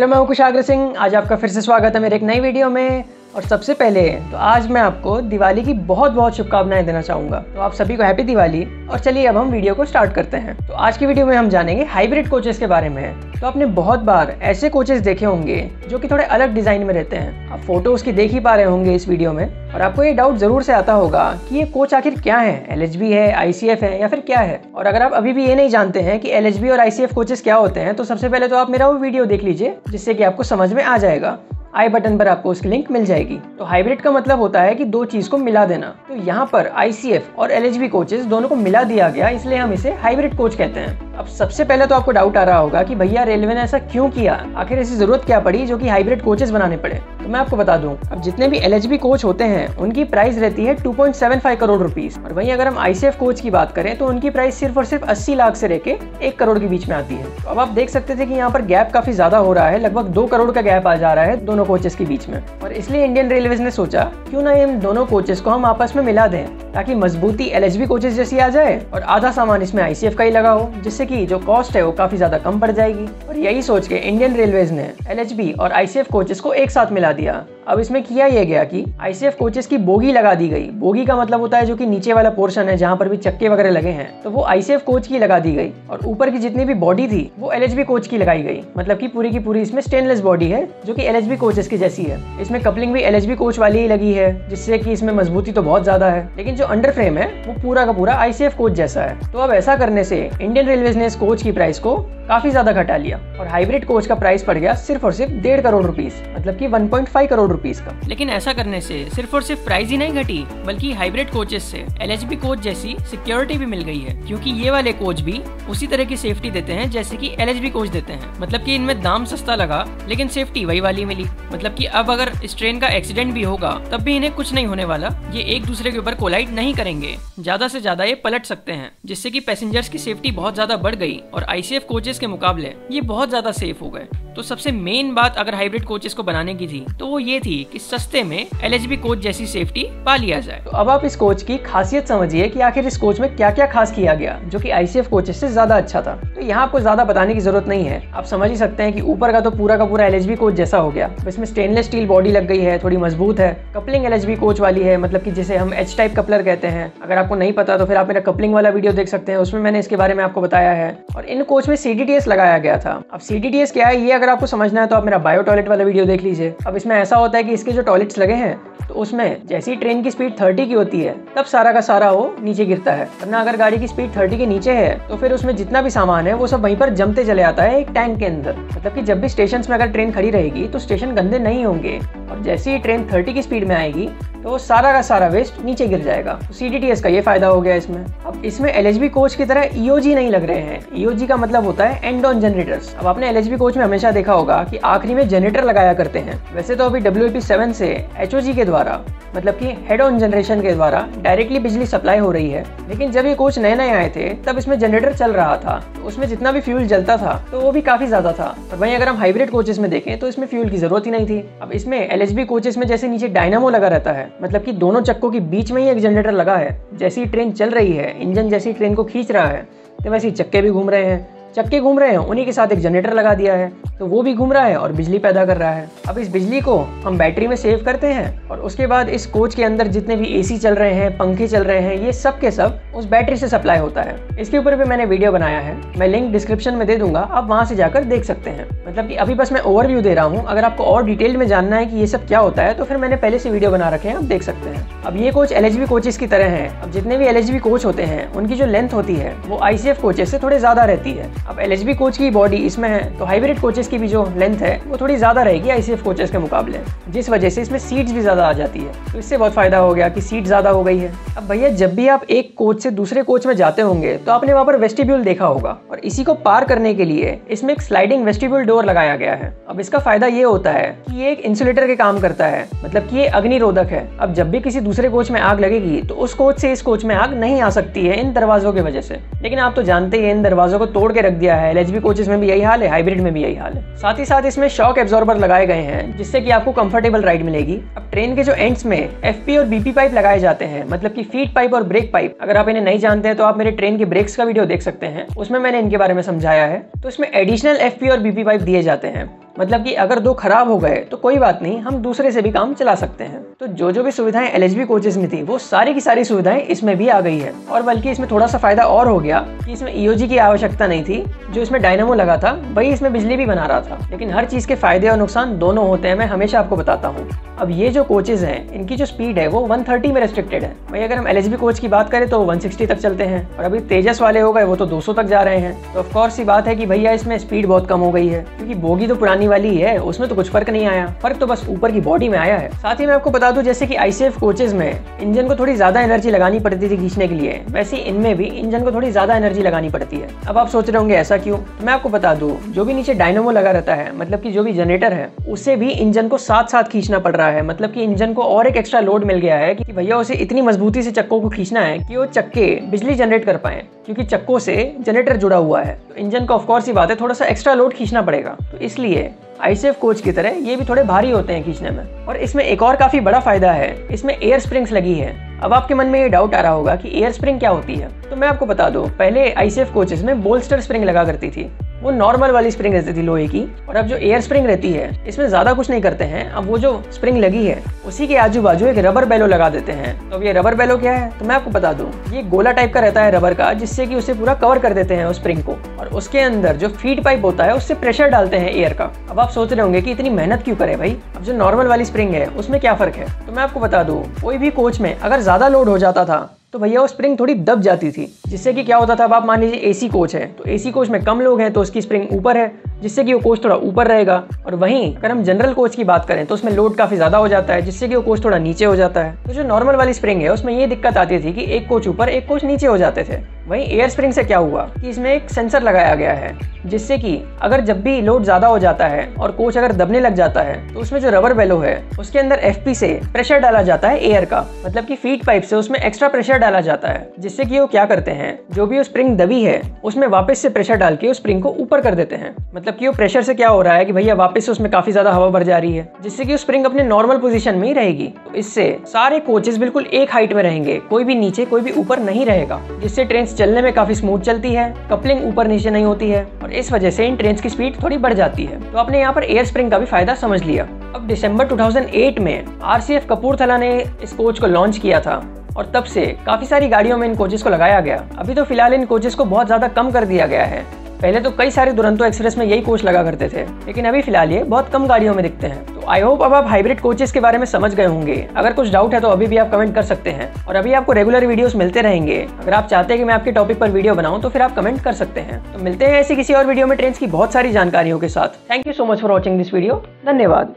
Hello, मैं हूं कुशाग्र सिंह। आज आपका फिर से स्वागत है मेरे एक नई वीडियो में। और सबसे पहले तो आज मैं आपको दिवाली की बहुत बहुत शुभकामनाएं देना चाहूँगा। तो आप सभी को हैप्पी दिवाली। और चलिए अब हम वीडियो को स्टार्ट करते हैं। तो आज की वीडियो में हम जानेंगे हाइब्रिड कोचेस के बारे में। तो आपने बहुत बार ऐसे कोचेस देखे होंगे जो कि थोड़े अलग डिज़ाइन में रहते हैं। आप फोटो उसकी देख ही पा रहे होंगे इस वीडियो में, और आपको ये डाउट ज़रूर से आता होगा कि ये कोच आखिर क्या है, LHB है, ICF है या फिर क्या है। और अगर आप अभी भी ये नहीं जानते हैं कि LHB और ICF कोचेस क्या होते हैं, तो सबसे पहले तो आप मेरा वो वीडियो देख लीजिए, जिससे कि आपको समझ में आ जाएगा। आई बटन पर आपको उसकी लिंक मिल जाएगी। तो हाइब्रिड का मतलब होता है कि दो चीज को मिला देना। तो यहाँ पर ICF और LHB कोचेस दोनों को मिला दिया गया, इसलिए हम इसे हाइब्रिड कोच कहते हैं। अब सबसे पहले तो आपको डाउट आ रहा होगा कि भैया रेलवे ने ऐसा क्यों किया, आखिर ऐसी जरूरत क्या पड़ी जो कि हाइब्रिड कोचेस बनाने पड़े। तो मैं आपको बता दूं, अब जितने भी LHB कोच होते हैं उनकी प्राइस रहती है 2.75 करोड़ रुपीस। और वहीं अगर हम ICF कोच की बात करें तो उनकी प्राइस सिर्फ और सिर्फ 80 लाख से लेके 1 करोड़ के बीच में आती है। तो अब आप देख सकते थे कि यहाँ पर गैप काफी ज्यादा हो रहा है, लगभग 2 करोड़ का गैप आ जा रहा है दोनों कोचेस के बीच में। और इसलिए इंडियन रेलवेज ने सोचा क्यों ना इन दोनों कोचेस को हम आपस में मिला दें, ताकि मजबूती LHB कोचेस जैसी आ जाए और आधा सामान इसमें ICF का ही लगा हो, जिससे कि जो कॉस्ट है वो काफी ज्यादा कम पड़ जाएगी। और यही सोच के इंडियन रेलवेज ने LHB और ICF कोचेस को एक साथ मिला दिया। अब इसमें किया यह गया कि ICF कोचेस की बोगी लगा दी गई। बोगी का मतलब होता है जो कि नीचे वाला पोर्शन है, जहां पर भी चक्के वगैरह लगे हैं, तो वो ICF कोच की लगा दी गई। और ऊपर की जितनी भी बॉडी थी वो LHB कोच की लगाई गई। मतलब कि पूरी की पूरी इसमें स्टेनलेस बॉडी है जो कि LHB कोचेस की जैसी है। इसमें कपलिंग भी LHB कोच वाली ही लगी है, जिससे कि इसमें मजबूती तो बहुत ज्यादा है, लेकिन जो अंडर फ्रेम है वो पूरा का पूरा ICF कोच जैसा है। तो अब ऐसा करने से इंडियन रेलवेज ने इस कोच की प्राइस को काफी ज्यादा घटा लिया और हाइब्रिड कोच का प्राइस पड़ गया सिर्फ और सिर्फ 1.5 करोड़ रुपीस, मतलब कि 1.5 करोड़ रुपीस का। लेकिन ऐसा करने से सिर्फ और सिर्फ प्राइस ही नहीं घटी, बल्कि हाइब्रिड कोचेस से LHB कोच जैसी सिक्योरिटी भी मिल गई है, क्योंकि ये वाले कोच भी उसी तरह की सेफ्टी देते हैं जैसे कि LHB कोच देते हैं। मतलब कि इनमें दाम सस्ता लगा लेकिन सेफ्टी वही वाली मिली। मतलब कि अब अगर इस ट्रेन का एक्सीडेंट भी होगा तब भी इन्हें कुछ नहीं होने वाला। ये एक दूसरे के ऊपर कोलाइड नहीं करेंगे, ज्यादा से ज्यादा ये पलट सकते हैं, जिससे कि पैसेंजर्स की सेफ्टी बहुत ज्यादा बढ़ गई और ICF कोचेस के मुकाबले ये बहुत ज्यादा सेफ हो गए। तो सबसे मेन बात अगर हाइब्रिड कोचेस को बनाने की थी तो वो ये थी कि सस्ते में LHB कोच जैसी सेफ्टी पा लिया जाए। तो अब आप इस कोच की खासियत समझिए कि आखिर इस कोच में क्या क्या खास किया गया जो कि ICF कोचेस से ज्यादा अच्छा था। तो यहाँ आपको ज्यादा बताने की जरूरत नहीं है, आप समझ ही सकते हैं कि ऊपर का तो पूरा का पूरा LHB कोच जैसा हो गया। इसमें स्टेनलेस स्टील बॉडी लग गई है, थोड़ी मजबूत है। कपलिंग LHB कोच वाली है, मतलब कि जिसे हम H टाइप कपलर कहते हैं। अगर आपको नहीं पता तो फिर आप मेरा कपलिंग वाला वीडियो देख सकते हैं, उसमें मैंने इसके बारे में आपको बताया है। और इन कोच में CTTS लगाया गया था। अब CTTS क्या है ये अगर आपको समझना है तो आप मेरा बायो टॉयलेट वाला वीडियो देख लीजिए। अब इसमें ऐसा होता है कि इसके जो टॉयलेट्स लगे हैं तो उसमें जैसी ट्रेन की स्पीड 30 की होती है तब सारा का सारा वो नीचे गिरता है, वरना अगर गाड़ी की स्पीड 30 के नीचे है तो फिर उसमें जितना भी सामान है वो सब वहीं पर जमते चले आता है एक टैंक के अंदर। मतलब कि जब भी स्टेशन में अगर ट्रेन खड़ी रहेगी तो स्टेशन गंदे नहीं होंगे, और जैसे ही ट्रेन 30 की स्पीड में आएगी तो वो सारा का सारा वेस्ट नीचे गिर जाएगा। तो CTTS का ये फायदा हो गया इसमें। अब इसमें LHB कोच की तरह EOG नहीं लग रहे हैं। EOG का मतलब होता है एंड ऑन जनरेटर्स। अब आपने LHB कोच में हमेशा देखा होगा कि आखिरी में जनरेटर लगाया करते हैं। वैसे तो अभी WAP7 से HOG के द्वारा, मतलब कि हेड ऑन जनरेशन के द्वारा डायरेक्टली बिजली सप्लाई हो रही है, लेकिन जब ये कोच नए नए आए थे तब इसमें जनरेटर चल रहा था, तो उसमें जितना भी फ्यूल जलता था तो वो भी काफी ज्यादा था। और वहीं अगर हम हाइब्रिड कोचेस में देखें तो इसमें फ्यूल की जरूरत ही नहीं थी। अब इसमें LHB कोचेस में जैसे नीचे डायनामो लगा रहता है, मतलब कि दोनों चक्कों के बीच में ही एक जनरेटर लगा है। जैसी ट्रेन चल रही है, इंजन जैसी ट्रेन को खींच रहा है, तो वैसे ही चक्के भी घूम रहे हैं। चक्के घूम रहे हैं, उन्हीं के साथ एक जनरेटर लगा दिया है, तो वो भी घूम रहा है और बिजली पैदा कर रहा है। अब इस बिजली को हम बैटरी में सेव करते हैं और उसके बाद इस कोच के अंदर जितने भी AC चल रहे हैं, पंखे चल रहे हैं, ये सब के सब उस बैटरी से सप्लाई होता है। इसके ऊपर भी मैंने वीडियो बनाया है, मैं लिंक डिस्क्रिप्शन में दे दूंगा, आप वहां से जाकर देख सकते हैं। मतलब कि अभी बस मैं ओवरव्यू दे रहा हूँ, अगर आपको और डिटेल में जानना है कि ये सब क्या होता है तो फिर मैंने पहले से वीडियो बना रखे हैं, आप देख सकते हैं। अब ये कोच LHB कोचेस की तरह है। अब जितने भी LHB कोच होते हैं उनकी जो लेंथ होती है वो ICF कोचेस से थोड़े ज्यादा रहती है। अब LHB कोच की बॉडी इसमें है तो हाइब्रिड कोचेस की भी जो लेंथ है वो थोड़ी ज्यादा रहेगी ICF कोचेस के मुकाबले, जिस वजह से इसमें सीट्स भी ज्यादा आ जाती है। तो इससे बहुत फायदा हो गया कि सीट ज्यादा हो गई है। अब भैया जब भी आप एक कोच से दूसरे कोच में जाते होंगे तो आपने वहां पर वेस्टिब्यूल देखा होगा, और इसी को पार करने के लिए इसमें एक स्लाइडिंग वेस्टिब्यूल डोर लगाया गया है। अब इसका फायदा ये होता है कि ये एक इंसुलेटर के काम करता है, मतलब कि ये अग्निरोधक है। अब जब भी किसी दूसरे कोच में आग लगेगी तो उस कोच से इस कोच में आग नहीं आ सकती है इन दरवाजों की वजह से। लेकिन आप तो जानते ही इन दरवाजों को तोड़ के रख दिया है। LHB कोचेस में भी यही हाल है, हाइब्रिड में भी यही हाल है। साथ ही साथ इसमें शॉक एब्जॉर्बर लगाए गए हैं जिससे कि आपको कंफर्टेबल राइड मिलेगी। अब ट्रेन के जो एंड्स में FP और BP पाइप लगाए जाते हैं, मतलब कि फीड पाइप और ब्रेक पाइप। अगर आप इन्हें नहीं जानते हैं तो आप मेरे ट्रेन के ब्रेक्स का वीडियो देख सकते हैं, उसमें मैंने इनके बारे में समझाया है। तो इसमें एडिशनल FP और BP पाइप दिए जाते हैं। मतलब कि अगर 2 खराब हो गए तो कोई बात नहीं, हम दूसरे से भी काम चला सकते हैं। तो जो भी सुविधाएं LHB कोचेस में थी वो सारी की सारी सुविधाएं इसमें भी आ गई है। और बल्कि इसमें थोड़ा सा फायदा और हो गया कि इसमें EOG की आवश्यकता नहीं थी। जो इसमें डायनामो लगा था वही इसमें बिजली भी बना रहा था। लेकिन हर चीज के फायदे और नुकसान दोनों होते हैं, मैं हमेशा आपको बताता हूँ। अब ये जो कोचेज हैं इनकी जो स्पीड है वो 130 में रेस्ट्रिक्टेड है। भाई अगर हम LHB कोच की बात करें तो 160 तक चलते हैं, और अभी तेजस वाले हो गए वो तो 200 तक जा रहे हैं। तो ऑफकोर्स सी बात है कि भैया इसमें स्पीड बहुत कम हो गई है, क्योंकि बोगी तो पुरानी वाली ही है, उसमें तो कुछ फर्क नहीं आया। फर्क तो बस ऊपर की बॉडी में आया है। साथ ही मैं आपको बता दूं, जैसे कि ICF कोचेज में इंजन को थोड़ी ज्यादा एनर्जी लगानी पड़ती थी खींचने के लिए, वैसे इनमें भी इंजन को थोड़ी ज्यादा एनर्जी लगानी पड़ती है। अब आप सोच रहे होंगे ऐसा क्यों, तो मैं आपको बता दूं, जो भी नीचे डायनामो लगा रहता है, मतलब कि जो भी जनरेटर है, उसे भी इंजन को साथ साथ खींचना पड़ रहा है। मतलब कि इंजन को और एक एक्स्ट्रा लोड मिल गया है कि भैया उसे इतनी मजबूती से चक्कों को खींचना है कि वो चक्के बिजली जनरेट कर पाए, क्योंकि चक्कों से जनरेटर जुड़ा हुआ है। तो इंजन को ऑफकोर्स ही बात है थोड़ा सा एक्स्ट्रा लोड खींचना पड़ेगा। तो इसलिए ICF कोच की तरह ये भी थोड़े भारी होते हैं खींचने में। और इसमें एक और काफी बड़ा फायदा है, इसमें एयर स्प्रिंग्स लगी है। अब आपके मन में ये डाउट आ रहा होगा कि एयर स्प्रिंग क्या होती है, तो मैं आपको बता दूं, पहले ICF कोचेस में बोल्स्टर स्प्रिंग लगा करती थी, वो नॉर्मल वाली स्प्रिंग रहती थी लोहे की। और अब जो एयर स्प्रिंग रहती है इसमें ज्यादा कुछ नहीं करते हैं। अब वो जो स्प्रिंग लगी है उसी के आजू बाजू एक रबर बेलो लगा देते हैं। तो अब ये रबर बेलो क्या है, तो मैं आपको बता दूं, ये गोला टाइप का रहता है रबर का, जिससे कि उसे पूरा कवर कर देते हैं उस स्प्रिंग को, और उसके अंदर जो फीड पाइप होता है उससे प्रेशर डालते हैं एयर का। अब आप सोच रहे होंगे कि इतनी मेहनत क्यों करे भाई, अब जो नॉर्मल वाली स्प्रिंग है उसमें क्या फर्क है। तो मैं आपको बता दूं, कोई भी कोच में अगर ज्यादा लोड हो जाता था तो भैया वो स्प्रिंग थोड़ी दब जाती थी, जिससे कि क्या होता था। अब आप मान लीजिए AC कोच है, तो AC कोच में कम लोग हैं तो उसकी स्प्रिंग ऊपर है, जिससे कि वो कोच थोड़ा ऊपर रहेगा। और वहीं अगर हम जनरल कोच की बात करें तो उसमें लोड काफी ज्यादा हो जाता है, जिससे कि वो कोच थोड़ा नीचे हो जाता है। तो जो नॉर्मल वाली स्प्रिंग है उसमें ये दिक्कत आती थी कि एक कोच ऊपर एक कोच नीचे हो जाते थे। वहीं एयर स्प्रिंग से क्या हुआ कि इसमें एक सेंसर लगाया गया है, जिससे कि अगर जब भी लोड ज्यादा हो जाता है और कोच अगर दबने लग जाता है तो उसमें जो रबर बेलो है उसके अंदर FP से प्रेशर डाला जाता है एयर का, मतलब कि फीड पाइप से उसमें एक्स्ट्रा प्रेशर डाला जाता है, जिससे कि वो क्या करते हैं, जो भी वो स्प्रिंग दबी है उसमें वापस से प्रेशर डाल के उस स्प्रिंग को ऊपर कर देते हैं। मतलब कि वो प्रेशर से क्या हो रहा है कि भैया वापस से उसमें काफी ज्यादा हवा भर जा रही है, जिससे कि वो स्प्रिंग अपने नॉर्मल पोजीशन में ही रहेगी। तो इससे सारे कोचेस बिल्कुल एक हाइट में रहेंगे, कोई भी नीचे कोई भी ऊपर नहीं रहेगा, जिससे ट्रेन चलने में काफी स्मूथ चलती है, कपलिंग ऊपर नीचे नहीं होती है, और इस वजह से इन ट्रेन की स्पीड थोड़ी बढ़ जाती है। तो आपने यहाँ पर एयर स्प्रिंग का भी फायदा समझ लिया। अब दिसंबर 2008 में RCF कपूरथला ने इस कोच को लॉन्च किया था, और तब से काफी सारी गाड़ियों में इन कोचेस को लगाया गया। अभी तो फिलहाल इन कोचेस को बहुत ज्यादा कम कर दिया गया है। पहले तो कई सारे दुरंतो एक्सप्रेस में यही कोच लगा करते थे, लेकिन अभी फिलहाल ये बहुत कम गाड़ियों में दिखते हैं। तो आई होप अब आप हाइब्रिड कोचेस के बारे में समझ गए होंगे। अगर कुछ डाउट है तो अभी भी आप कमेंट कर सकते हैं, और अभी आपको रेगुलर वीडियोस मिलते रहेंगे। अगर आप चाहते हैं कि मैं आपके टॉपिक पर वीडियो बनाऊं तो फिर आप कमेंट कर सकते हैं। तो मिलते हैं ऐसी किसी और वीडियो में ट्रेन की बहुत सारी जानकारियों के साथ। Thank you so much for watching this video. धन्यवाद।